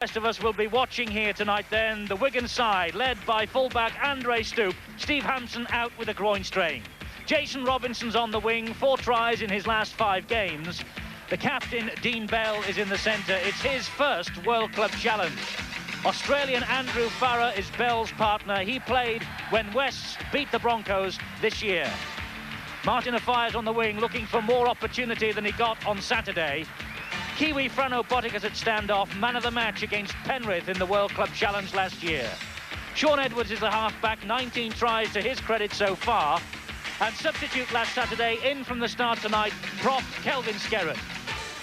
The rest of us will be watching here tonight then. The Wigan side, led by fullback Andre Stoop. Steve Hampson out with a groin strain. Jason Robinson's on the wing, 4 tries in his last 5 games. The captain, Dean Bell, is in the centre. It's his first World Club Challenge. Australian Andrew Farah is Bell's partner. He played when Wests beat the Broncos this year. Martin Affire's on the wing, looking for more opportunity than he got on Saturday. Kiwi Frano Boticus at standoff, man of the match against Penrith in the World Club Challenge last year. Sean Edwards is the halfback, 19 tries to his credit so far. And substitute last Saturday, in from the start tonight, prop Kelvin Skerrett.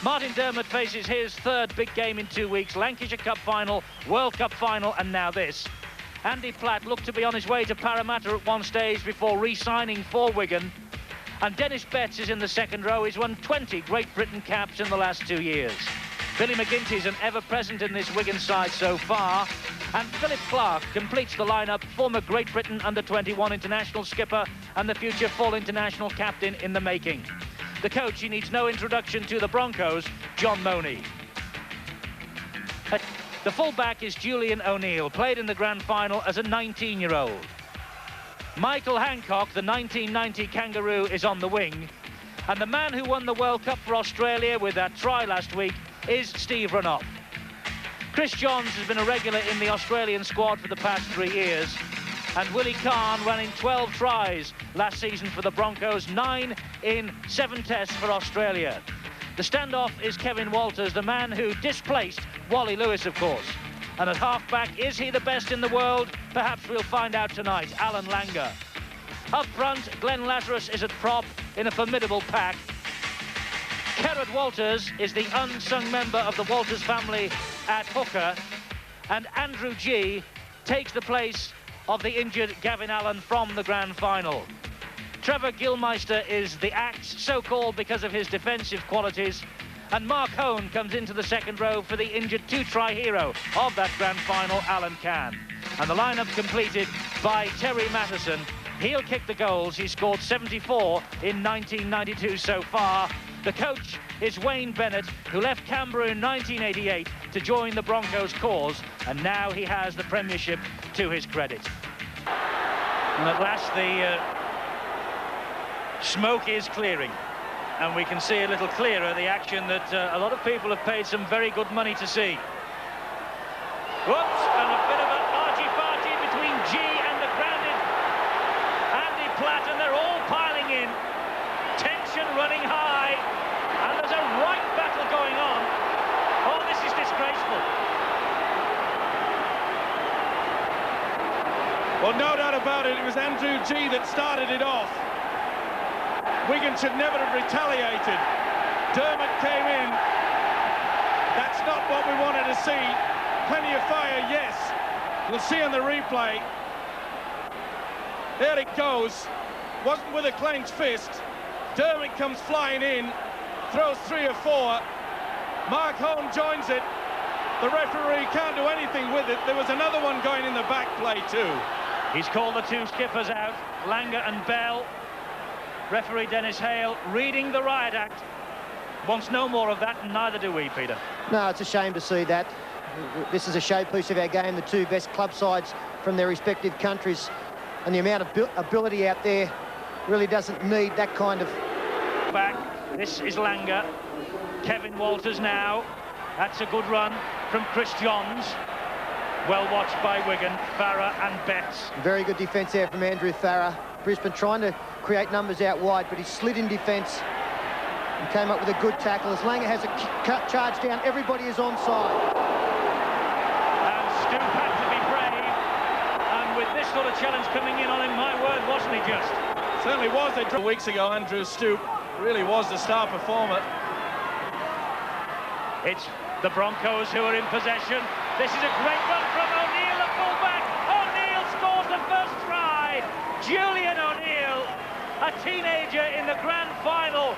Martin Dermott faces his 3rd big game in 2 weeks, Lancashire Cup final, World Cup final, and now this. Andy Platt looked to be on his way to Parramatta at one stage before re-signing for Wigan. And Dennis Betts is in the second row. He's won 20 Great Britain caps in the last 2 years. Billy McGinty's an ever-present in this Wigan side so far. And Philip Clark completes the lineup, former Great Britain under-21 international skipper and the future full international captain in the making. The coach, he needs no introduction to the Broncos, John Money. The fullback is Julian O'Neill, played in the grand final as a 19-year-old. Michael Hancock, the 1990 Kangaroo, is on the wing. And the man who won the World Cup for Australia with that try last week is Steve Renouf. Chris Johns has been a regular in the Australian squad for the past 3 years. And Willie Kahn ran in 12 tries last season for the Broncos, 9 in 7 tests for Australia. The standoff is Kevin Walters, the man who displaced Wally Lewis, of course. And at halfback, is he the best in the world? Perhaps we'll find out tonight. Alan Langer. Up front, Glenn Lazarus is at prop in a formidable pack. Kerrod Walters is the unsung member of the Walters family at hooker. And Andrew G takes the place of the injured Gavin Allen from the grand final. Trevor Gilmeister is the axe, so called because of his defensive qualities. And Mark Hone comes into the second row for the injured 2-try hero of that grand final, Alan Cann. And the lineup completed by Terry Matheson. He'll kick the goals. He scored 74 in 1992 so far. The coach is Wayne Bennett, who left Canberra in 1988 to join the Broncos' cause, and now he has the premiership to his credit. And at last the smoke is clearing, and we can see a little clearer the action that a lot of people have paid some very good money to see. Whoops, and a bit of an argy-bargy between G and the grounded Andy Platt, and they're all piling in. Tension running high, and there's a right battle going on. Oh, this is disgraceful. Well, no doubt about it, it was Andrew G that started it off. Wigan should never have retaliated. Dermott came in. That's not what we wanted to see. Plenty of fire, yes. You'll see on the replay. There it goes. Wasn't with a clenched fist. Dermott comes flying in, throws 3 or 4. Mark Hone joins it. The referee can't do anything with it. There was another one going in the back play too. He's called the 2 skippers out, Langer and Bell. Referee Dennis Hale reading the riot act. Wants no more of that, and neither do we, Peter. No, it's a shame to see that. This is a showpiece of our game, the 2 best club sides from their respective countries, and the amount of ability out there really doesn't need that kind of... Back, this is Langer. Kevin Walters now. That's a good run from Chris Johns. Well watched by Wigan, Farah and Betts. Very good defence there from Andrew Farah. Brisbane trying to create numbers out wide, but he slid in defence and came up with a good tackle. As Langer has a charge down, everybody is onside. And Stoop had to be brave. And with this sort of challenge coming in on him, my word, wasn't he just? Certainly was. A weeks ago, Andrew Stoop really was the star performer. It's the Broncos who are in possession. This is a great run from O'Neill, the fullback. O'Neill scores the first try. Julian O'Neill, a teenager in the grand final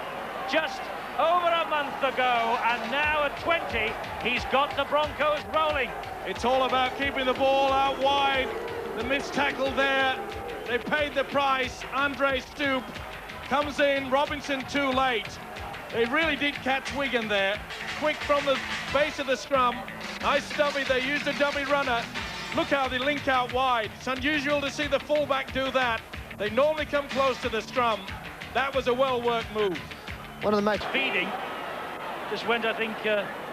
just over a month ago, and now at 20, he's got the Broncos rolling. It's all about keeping the ball out wide. The missed tackle there. They paid the price. Andre Stoop comes in. Robinson too late. They really did catch Wigan there. Quick from the base of the scrum. Nice dummy, they used a dummy runner. Look how they link out wide. It's unusual to see the fullback do that. They normally come close to the scrum. That was a well-worked move. One of the most... Feeding. Just went, I think,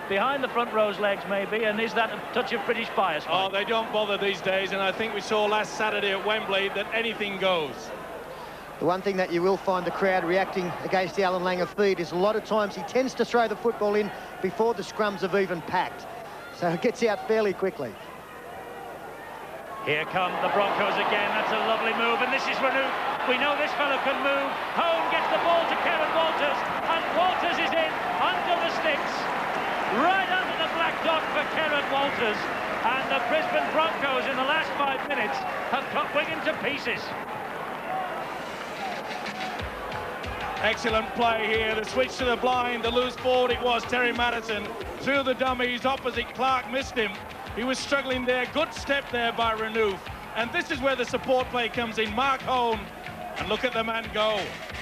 behind the front row's legs, maybe, and is that a touch of British bias? Oh, they don't bother these days, and I think we saw last Saturday at Wembley that anything goes. The one thing that you will find the crowd reacting against the Alan Langer feed is a lot of times he tends to throw the football in before the scrums have even packed. So it gets out fairly quickly. Here come the Broncos again. That's a lovely move, and this is Renouf. We know this fellow can move. Hone gets the ball to Kevin Walters, and Walters is in under the sticks. Right under the black dot for Kevin Walters. And the Brisbane Broncos in the last 5 minutes have cut Wigan to pieces. Excellent play here. The switch to the blind, the loose forward it was, Terry Madison. Through the dummies, opposite Clark missed him. He was struggling there. Good step there by Renouf. And this is where the support play comes in. Mark Hone. And look at the man go.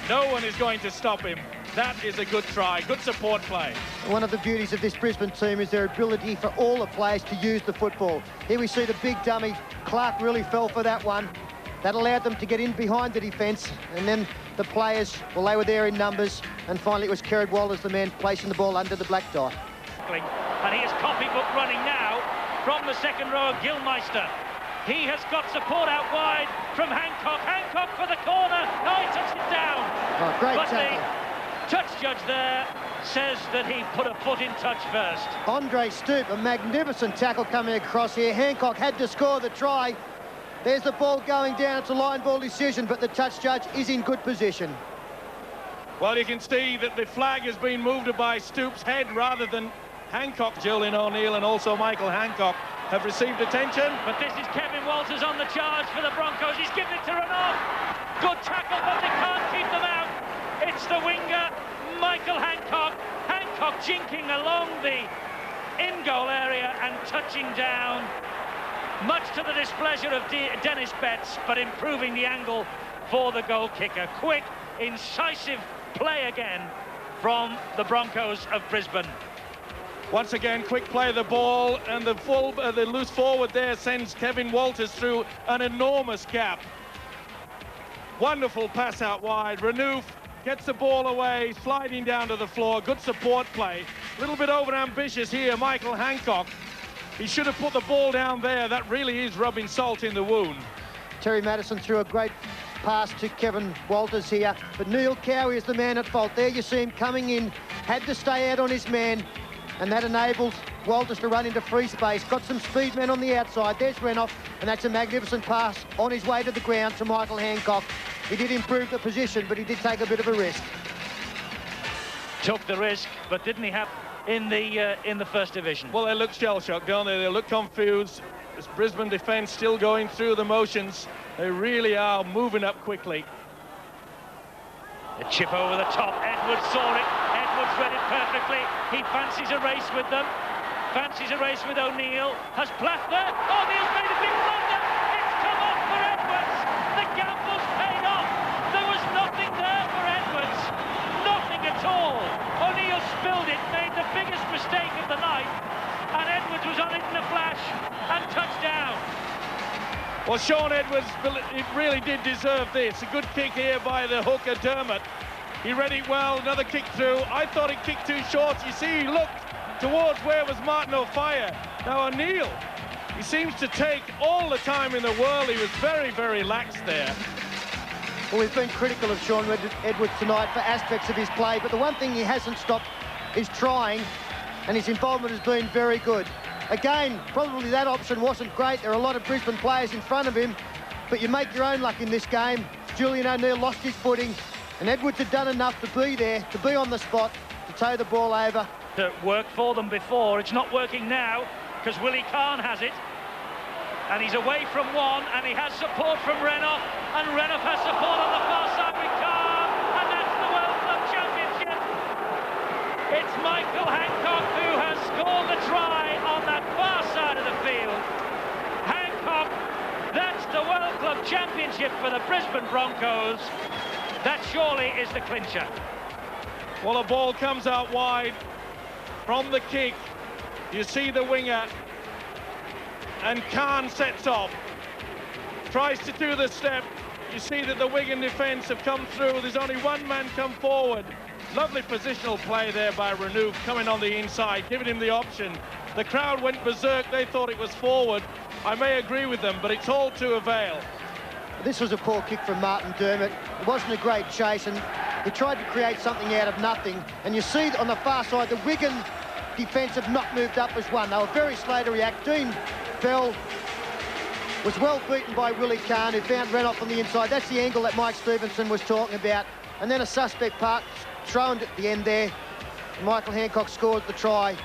No one is going to stop him. That is a good try. Good support play. One of the beauties of this Brisbane team is their ability for all the players to use the football. Here we see the big dummy. Clark really fell for that one. That allowed them to get in behind the defence. And then the players, well, they were there in numbers. And finally it was Kerrod Walters, the man placing the ball under the black dot. And he is copybook running now from the second row of Gilmeister. He has got support out wide from Hancock. Hancock for the corner. Oh, he touched it down. Oh, great but tackle. The touch judge there says that he put a foot in touch first. Andre Stoop, a magnificent tackle coming across here. Hancock had to score the try. There's the ball going down. It's a line ball decision, but the touch judge is in good position. Well, you can see that the flag has been moved by Stoop's head rather than Hancock. Julian O'Neill and also Michael Hancock have received attention. But this is Kevin Walters on the charge for the Broncos. He's given it to Renouf. Good tackle, but they can't keep them out. It's the winger, Michael Hancock. Hancock jinking along the in-goal area and touching down, much to the displeasure of Dennis Betts, but improving the angle for the goal kicker. Quick, incisive play again from the Broncos of Brisbane. Once again, quick play of the ball, and the loose forward there sends Kevin Walters through an enormous gap. Wonderful pass out wide. Renouf gets the ball away, sliding down to the floor. Good support play. A little bit over-ambitious here, Michael Hancock. He should have put the ball down there. That really is rubbing salt in the wound. Terry Madison threw a great pass to Kevin Walters here, but Neil Cowie is the man at fault. There you see him coming in, had to stay out on his man, and that enabled Walters to run into free space. Got some speed men on the outside. There's Renouf, and that's a magnificent pass on his way to the ground to Michael Hancock. He did improve the position, but he did take a bit of a risk. Took the risk, but didn't he have in the first division? Well, they look shell-shocked, don't they? They look confused. This Brisbane defence still going through the motions. They really are moving up quickly. A chip over the top. Edwards saw it. Edwards read it perfectly. He fancies a race with them. Fancies a race with O'Neill. Has Platt there. O'Neill's made a big blunder. It's come off for Edwards. The gamble's paid off. There was nothing there for Edwards. Nothing at all. O'Neill spilled it, made the biggest mistake of the night, and Edwards was on it in a flash and touchdown. Well, Sean Edwards, it really did deserve this. A good kick here by the hooker Dermott. He read it well, another kick through. I thought he kicked too short. You see, he looked towards where was Martin O'Fire. Now O'Neill, he seems to take all the time in the world. He was very, very lax there. Well, we've been critical of Sean Edwards tonight for aspects of his play, but the one thing he hasn't stopped is trying, and his involvement has been very good. Again, probably that option wasn't great. There are a lot of Brisbane players in front of him, but you make your own luck in this game. Julian O'Neill lost his footing, and Edwards had done enough to be there, to be on the spot, to tow the ball over. It worked for them before. It's not working now because Willie Kahn has it, and he's away from one, and he has support from Renouf, and Renouf has support on the far side with Kahn, and that's the World Club Championship. It's Michael Hancock who has scored the try on that far side of the field. Hancock, that's the World Club Championship for the Brisbane Broncos. That surely is the clincher. Well, a ball comes out wide from the kick. You see the winger, and Khan sets off. Tries to do the step. You see that the Wigan defence have come through. There's only one man come forward. Lovely positional play there by Renouf, coming on the inside, giving him the option. The crowd went berserk. They thought it was forward. I may agree with them, but it's all to avail. This was a poor kick from Martin Dermott. It wasn't a great chase, and he tried to create something out of nothing. And you see on the far side, the Wigan defence have not moved up as one. They were very slow to react. Dean Bell was well beaten by Willie Khan, who found Renouf on the inside. That's the angle that Mike Stevenson was talking about. And then a suspect part thrown at the end there. Michael Hancock scored the try.